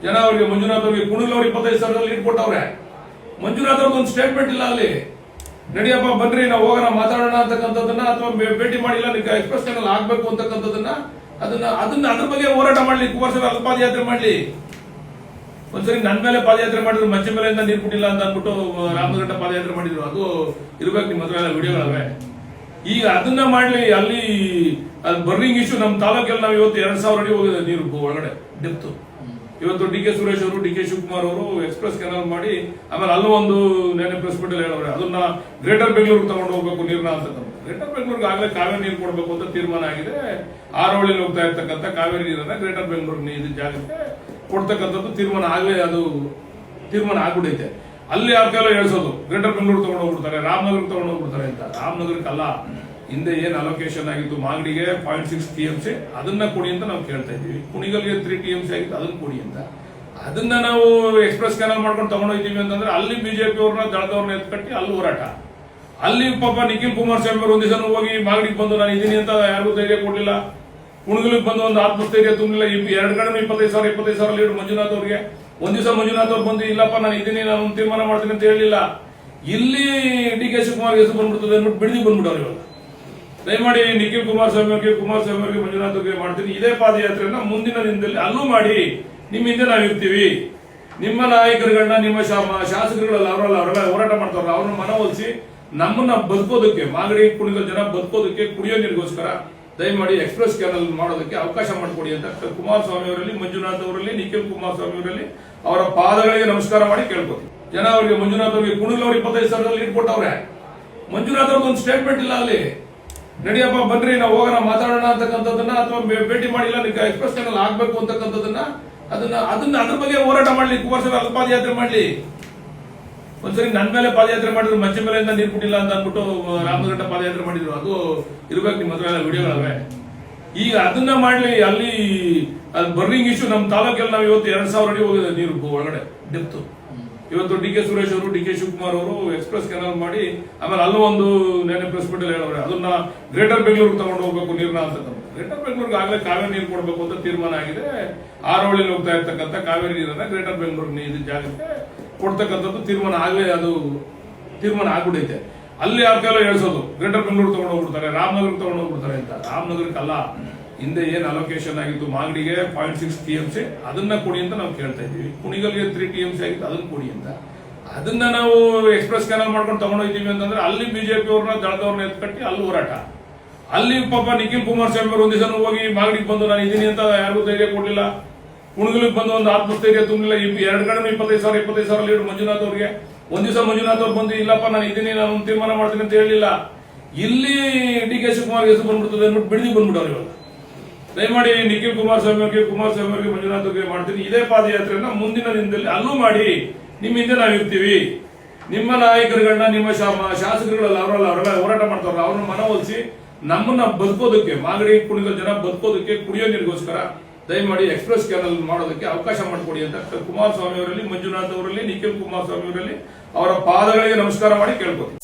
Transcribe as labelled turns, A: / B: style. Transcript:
A: ಜನ ಅವರಿಗೆ ಮಂಜುನಾಥ್ ಅವರಿಗೆ ಕುಣಿಗಲ್ 25,000 ಲೀಡ್ ಕೊಟ್ಟವ್ರೆ. ಮಂಜುನಾಥ್ ಅವ್ರದ್ದು ಒಂದು ಸ್ಟೇಟ್ಮೆಂಟ್ ಇಲ್ಲ ಅಲ್ಲಿ. ನಡಿಯಪ್ಪ ಬನ್ರಿ ನಾವು ಹೋಗೋಣ ಮಾತಾಡೋಣ ಅಂತಕ್ಕಂಥದ್ದನ್ನ ಅಥವಾ ಭೇಟಿ ಮಾಡಿಲ್ಲ ಎಕ್ಸ್ಪ್ರೆಸ್ ಚಾನಲ್ ಆಗ್ಬೇಕು ಅಂತಕ್ಕಂಥದ್ದನ್ನ ಅದನ್ನ ಅದ್ರ ಬಗ್ಗೆ ಹೋರಾಟ ಮಾಡ್ಲಿ. ಕುಮಾರಸ್ವಾಮಿ ಪಾದಯಾತ್ರೆ ಮಾಡ್ಲಿ. ಒಂದ್ಸರಿ ನನ್ನ ಮೇಲೆ ಪಾದಯಾತ್ರೆ ಮಾಡಿದ್ರು, ಮಂಚ ಮೇಲೆಯಿಂದ ನೀರು ಬಿಟ್ಟಿಲ್ಲ ಅಂತ ಅಂದ್ಬಿಟ್ಟು ರಾಮನಗರ ಪಾದಯಾತ್ರೆ ಮಾಡಿದ್ರು. ಅದು ಇರ್ಬೇಕು ನಿಮ್ಮ ಹತ್ರ ಎಲ್ಲ ವಿಡಿಯೋಗಳವೆ. ಈಗ ಅದನ್ನ ಮಾಡ್ಲಿ. ಅಲ್ಲಿ ಅದು ಬರ್ನಿಂಗ್ ಇಶ್ಯೂ ನಮ್ಮ ತಾಲೂಕಲ್ಲಿ ನಾವು ಇವತ್ತು 2,000 ಅಡಿ ಹೋಗಿದೆ ನೀರು ಒಳಗಡೆ ಡೆಪ್ತು. ಇವತ್ತು ಡಿ.ಕೆ. ಸುರೇಶ್ ಅವರು, ಡಿ.ಕೆ. ಶಿವಕುಮಾರ್ ಅವರು ಎಕ್ಸ್ಪ್ರೆಸ್ ಕೆನಲ್ ಮಾಡಿ ಆಮೇಲೆ ಅಲ್ಲೂ ಒಂದು ನೆನೆ ಪ್ರೆಸ್ ಮೀಟ್ ಹೇಳವ್ರೆ ಅದನ್ನ ಗ್ರೇಟರ್ ಬೆಂಗಳೂರಿಗೆ ತಗೊಂಡು ಹೋಗ್ಬೇಕು ನೀರ್ನ ಅಂತ. ಗ್ರೇಟರ್ ಬೆಂಗಳೂರಿಗೆ ಆಗ್ಲೇ ಕಾವೇರಿ ನೀರು ಕೊಡಬೇಕು ಅಂತ ತೀರ್ಮಾನ ಆಗಿದೆ. ಆರೋಳಿಯಲ್ಲಿ ಹೋಗ್ತಾ ಇರ್ತಕ್ಕಂಥ ಕಾವೇರಿ ನೀರನ್ನ ಗ್ರೇಟರ್ ಬೆಂಗಳೂರು ಇದು ಜಾಗಕ್ಕೆ ಕೊಡ್ತಕ್ಕಂಥದ್ದು ತೀರ್ಮಾನ ಆಗ್ಲೇ ಅದು ತೀರ್ಮಾನ ಆಗ್ಬಿಡೈತೆ. ಅಲ್ಲಿ ಯಾರ ಕೈಲ ಹೇಳ್ಸೋದು ಗ್ರೇಟರ್ ಬೆಂಗಳೂರು ತಗೊಂಡು ಹೋಗ್ಬಿಡ್ತಾರೆ, ರಾಮನಗರಕ್ಕೆ ತಗೊಂಡು ಹೋಗ್ಬಿಡ್ತಾರೆ ಅಂತ. ರಾಮನಗರಕ್ಕಲ್ಲ, ಹಿಂದೆ ಏನ್ ಅಲೋಕೇಶನ್ ಆಗಿತ್ತು ಮಾಗಡಿಗೆ 0.6 TMC ಅದನ್ನ ಕೊಡಿ ಅಂತ ನಾವು ಕೇಳ್ತಾ ಇದೀವಿ. ಕುಣಿಗಲ್ಗೆ 3 TMC ಆಗಿತ್ತು ಅದನ್ನ ಕೊಡಿ ಅಂತ. ಅದನ್ನ ನಾವು ಎಕ್ಸ್ಪ್ರೆಸ್ ಕೆನಲ್ ಮಾಡ್ಕೊಂಡು ತಗೊಂಡೋಗ್ತೀವಿ ಅಂತಂದ್ರೆ ಅಲ್ಲಿ ಬಿಜೆಪಿ ಅವ್ರನ್ನ ದಳದವ್ರನ್ನ ಎತ್ಕಟ್ಟಿ ಅಲ್ಲಿ ಹೋರಾಟ. ಅಲ್ಲಿ ಪಾಪ ನಿಖಿಲ್ ಕುಮಾರಸ್ವಾಮಿ ಅವರು ಒಂದ್ ದಿವಸ ಹೋಗಿ ಮಾಗಡಿಗೆ ಬಂದು ನಾನು ಇದೀನಿ ಅಂತ ಯಾರಿಗೂ ಧೈರ್ಯ ಕೊಡ್ಲಿಲ್ಲ. ಕುಣಿಗಲ್ಗೆ ಬಂದು ಒಂದು ಆತ್ಮಸ್ಥೈರ್ಯ ತುಂಬಲಿಲ್ಲ. 2 ಕಡೆ 25,000 ಲೀಡ್ ಮಂಜುನಾಥ್ ಅವ್ರಿಗೆ. ಒಂದ್ ದಿವಸ ಮಂಜುನಾಥ್ ಅವ್ರು ಬಂದು ಇಲ್ಲಪ್ಪ ನಾನು ಇದೀನಿ, ನಾನು ತೀರ್ಮಾನ ಮಾಡ್ತೀನಿ ಅಂತ ಹೇಳಿಲ್ಲ. ಇಲ್ಲಿ ಡಿ.ಕೆ. ಶಿವಕುಮಾರ್ ಹೆಸರು ಬಂದ್ಬಿಡ್ತದೆ ಅಂದ್ಬಿಟ್ಟು ಬಿಡದಿ ಬಂದ್ಬಿಟ್ಟವ್ರು ಇವಾಗ. ದಯಮಾಡಿ ನಿಖಿಲ್ ಕುಮಾರಸ್ವಾಮಿ ಅವರಿಗೆ ಮಂಜುನಾಥ್ ಅವರಿಗೆ ಮಾಡ್ತೀನಿ ಇದೇ ಪಾದಯಾತ್ರೆಯನ್ನ ಮುಂದಿನ ದಿನದಲ್ಲಿ ಅಲ್ಲೂ ಮಾಡಿ. ನಿಮ್ಮ ಹಿಂದೆ ನಾವಿರ್ತೀವಿ. ನಿಮ್ಮ ನಾಯಕರುಗಳನ್ನ, ನಿಮ್ಮ ಶಾಸಕರುಗಳೆಲ್ಲ ಅವರೆಲ್ಲ ಹೋರಾಟ ಮಾಡ್ತಾರಲ್ಲ ಅವ್ರನ್ನ ಮನವೊಲಿಸಿ ನಮ್ಮನ್ನ ಬದುಕೋದಕ್ಕೆ, ಮಾಗಡಿ ಕುಣಿಗಲ್ ಜನ ಬದುಕೋದಕ್ಕೆ, ಕುಡಿಯೋ ನೀರಿಗೋಸ್ಕರ ದಯಮಾಡಿ ಎಕ್ಸ್ಪ್ರೆಸ್ ಕೆನಲ್ ಮಾಡೋದಕ್ಕೆ ಅವಕಾಶ ಮಾಡಿಕೊಡಿ ಅಂತ ಕುಮಾರಸ್ವಾಮಿ ಅವರಲ್ಲಿ, ಮಂಜುನಾಥ್ ಅವರಲ್ಲಿ, ನಿಖಿಲ್ ಕುಮಾರಸ್ವಾಮಿ ಅವರಲ್ಲಿ ಅವರ ಪಾದಗಳಿಗೆ ನಮಸ್ಕಾರ ಮಾಡಿ ಕೇಳ್ಕೊತೀವಿ. ಜನ ಅವರಿಗೆ ಮಂಜುನಾಥ್ ಅವರಿಗೆ ಕುಣಿಗಲ್ 25,000 ಲೀಡ್ ಕೊಟ್ಟವ್ರೆ. ಮಂಜುನಾಥ್ ಅವ್ರದ್ದು ಒಂದು ಸ್ಟೇಟ್ಮೆಂಟ್ ಇಲ್ಲ ಅಲ್ಲಿ. ನಡಿಯಪ್ಪ ಬನ್ರಿ ನಾವು ಹೋಗೋಣ ಮಾತಾಡೋಣ ಅಂತಕ್ಕಂಥದ್ದನ್ನ ಅಥವಾ ಭೇಟಿ ಮಾಡಿಲ್ಲ ಎಕ್ಸ್ಪ್ರೆಸ್ ಚಾನಲ್ ಆಗ್ಬೇಕು ಅಂತಕ್ಕಂಥದ್ದನ್ನ ಅದನ್ನ ಅದ್ರ ಬಗ್ಗೆ ಹೋರಾಟ ಮಾಡ್ಲಿ. ಕುಮಾರಸ್ವಾಮಿ ಪಾದಯಾತ್ರೆ ಮಾಡ್ಲಿ. ಒಂದ್ಸರಿ ನನ್ನ ಮೇಲೆ ಪಾದಯಾತ್ರೆ ಮಾಡಿದ್ರು, ಮಂಚ ಮೇಲೆಯಿಂದ ನೀರು ಬಿಟ್ಟಿಲ್ಲ ಅಂತ ಅಂದ್ಬಿಟ್ಟು ರಾಮನಗರ ಪಾದಯಾತ್ರೆ ಮಾಡಿದ್ರು. ಅದು ಇರ್ಬೇಕು ನಿಮ್ಮ ಹತ್ರ ಎಲ್ಲ ವಿಡಿಯೋಗಳವೆ. ಈಗ ಅದನ್ನ ಮಾಡ್ಲಿ. ಅಲ್ಲಿ ಅದು ಬರ್ನಿಂಗ್ ಇಶ್ಯೂ ನಮ್ಮ ತಾಲೂಕಲ್ಲಿ ನಾವು ಇವತ್ತು 2,000 ಅಡಿ ಹೋಗಿದೆ ನೀರು ಒಳಗಡೆ ಡೆಪ್ತು. ಇವತ್ತು ಡಿ.ಕೆ. ಸುರೇಶ್ ಅವರು, ಡಿ.ಕೆ. ಶಿವಕುಮಾರ್ ಅವರು ಎಕ್ಸ್ಪ್ರೆಸ್ ಕೆನಲ್ ಮಾಡಿ ಆಮೇಲೆ ಅಲ್ಲೂ ಒಂದು ನೆನೆ ಪ್ರೆಸ್ ಮೀಟ್ ಹೇಳವ್ರೆ ಅದನ್ನ ಗ್ರೇಟರ್ ಬೆಂಗಳೂರಿಗೆ ತಗೊಂಡು ಹೋಗ್ಬೇಕು ನೀರ್ನ ಅಂತ. ಗ್ರೇಟರ್ ಬೆಂಗಳೂರಿಗೆ ಆಗ್ಲೇ ಕಾವೇರಿ ನೀರು ಕೊಡಬೇಕು ಅಂತ ತೀರ್ಮಾನ ಆಗಿದೆ. ಆರೋಳಿಯಲ್ಲಿ ಹೋಗ್ತಾ ಇರ್ತಕ್ಕಂಥ ಕಾವೇರಿ ನೀರನ್ನ ಗ್ರೇಟರ್ ಬೆಂಗಳೂರು ಇದು ಜಾಗಕ್ಕೆ ಕೊಡ್ತಕ್ಕಂಥದ್ದು ತೀರ್ಮಾನ ಆಗ್ಲೇ ಅದು ತೀರ್ಮಾನ ಆಗ್ಬಿಡೈತೆ. ಅಲ್ಲಿ ಯಾರ ಕೈಲ ಹೇಳ್ಸೋದು ಗ್ರೇಟರ್ ಬೆಂಗಳೂರು ತಗೊಂಡು ಹೋಗ್ಬಿಡ್ತಾರೆ, ರಾಮನಗರಕ್ಕೆ ತಗೊಂಡು ಹೋಗ್ಬಿಡ್ತಾರೆ ಅಂತ. ರಾಮನಗರಕ್ಕಲ್ಲ, ಹಿಂದೆ ಏನ್ ಅಲೋಕೇಶನ್ ಆಗಿತ್ತು ಮಾಗಡಿಗೆ 0.6 TMC ಅದನ್ನ ಕೊಡಿ ಅಂತ ನಾವು ಕೇಳ್ತಾ ಇದೀವಿ. ಕುಣಿಗಲ್ಗೆ 3 TMC ಆಗಿತ್ತು ಅದನ್ನ ಕೊಡಿ ಅಂತ. ಅದನ್ನ ನಾವು ಎಕ್ಸ್ಪ್ರೆಸ್ ಕೆನಲ್ ಮಾಡ್ಕೊಂಡು ತಗೊಂಡೋಗ್ತೀವಿ ಅಂತಂದ್ರೆ ಅಲ್ಲಿ ಬಿಜೆಪಿ ಅವ್ರನ್ನ ದಳದವ್ರನ್ನ ಎತ್ಕಟ್ಟಿ ಅಲ್ಲಿ ಹೋರಾಟ. ಅಲ್ಲಿ ಪಾಪ ನಿಖಿಲ್ ಕುಮಾರಸ್ವಾಮಿ ಅವರು ಒಂದ್ ದಿವಸ ಹೋಗಿ ಮಾಗಡಿಗೆ ಬಂದು ನಾನು ಇದೀನಿ ಅಂತ ಯಾರಿಗೂ ಧೈರ್ಯ ಕೊಡ್ಲಿಲ್ಲ. ಕುಣಿಗಲ್ಗೆ ಬಂದು ಒಂದು ಆತ್ಮಸ್ಥೈರ್ಯ ತುಂಬಲಿಲ್ಲ. 2 ಕಡೆ 25,000 ಲೀಡ್ ಮಂಜುನಾಥ್ ಅವ್ರಿಗೆ. ಒಂದ್ ದಿವಸ ಮಂಜುನಾಥ್ ಅವ್ರು ಬಂದು ಇಲ್ಲಪ್ಪ ನಾನು ಇದೀನಿ, ನಾನು ತೀರ್ಮಾನ ಮಾಡ್ತೀನಿ ಅಂತ ಹೇಳಿಲ್ಲ. ಇಲ್ಲಿ ಡಿ.ಕೆ. ಶಿವಕುಮಾರ್ ಹೆಸರು ಬಂದ್ಬಿಡ್ತದೆ ಅಂದ್ಬಿಟ್ಟು ಬಿಡದಿ ಬಂದ್ಬಿಟ್ಟವ್ರು ಇವಾಗ. ದಯಮಾಡಿ ನಿಖಿಲ್ ಕುಮಾರಸ್ವಾಮಿ ಅವರಿಗೆ ಮಂಜುನಾಥ್ ಅವರಿಗೆ ಮಾಡ್ತೀನಿ ಇದೇ ಪಾದಯಾತ್ರೆಯನ್ನ ಮುಂದಿನ ದಿನದಲ್ಲಿ ಅಲ್ಲೂ ಮಾಡಿ. ನಿಮ್ಮ ಹಿಂದೆ ನಾವಿರ್ತೀವಿ. ನಿಮ್ಮ ನಾಯಕರುಗಳನ್ನ, ನಿಮ್ಮ ಶಾಸಕರುಗಳೆಲ್ಲ ಅವರೆಲ್ಲ ಹೋರಾಟ ಮಾಡ್ತಾರಲ್ಲ ಅವ್ರನ್ನ ಮನವೊಲಿಸಿ ನಮ್ಮನ್ನ ಬದುಕೋದಕ್ಕೆ, ಮಾಗಡಿ ಕುಣಿಗಲ್ ಜನ ಬದುಕೋದಕ್ಕೆ, ಕುಡಿಯೋ ನೀರಿಗೋಸ್ಕರ ದಯಮಾಡಿ ಎಕ್ಸ್ಪ್ರೆಸ್ ಕೆನಲ್ ಮಾಡೋದಕ್ಕೆ ಅವಕಾಶ ಮಾಡಿಕೊಡಿ ಅಂತ ಕುಮಾರಸ್ವಾಮಿ ಅವರಲ್ಲಿ, ಮಂಜುನಾಥ್ ಅವರಲ್ಲಿ, ನಿಖಿಲ್ ಕುಮಾರಸ್ವಾಮಿ ಅವರಲ್ಲಿ ಅವರ ಪಾದಗಳಿಗೆ ನಮಸ್ಕಾರ ಮಾಡಿ ಕೇಳ್ಕೊತೀವಿ.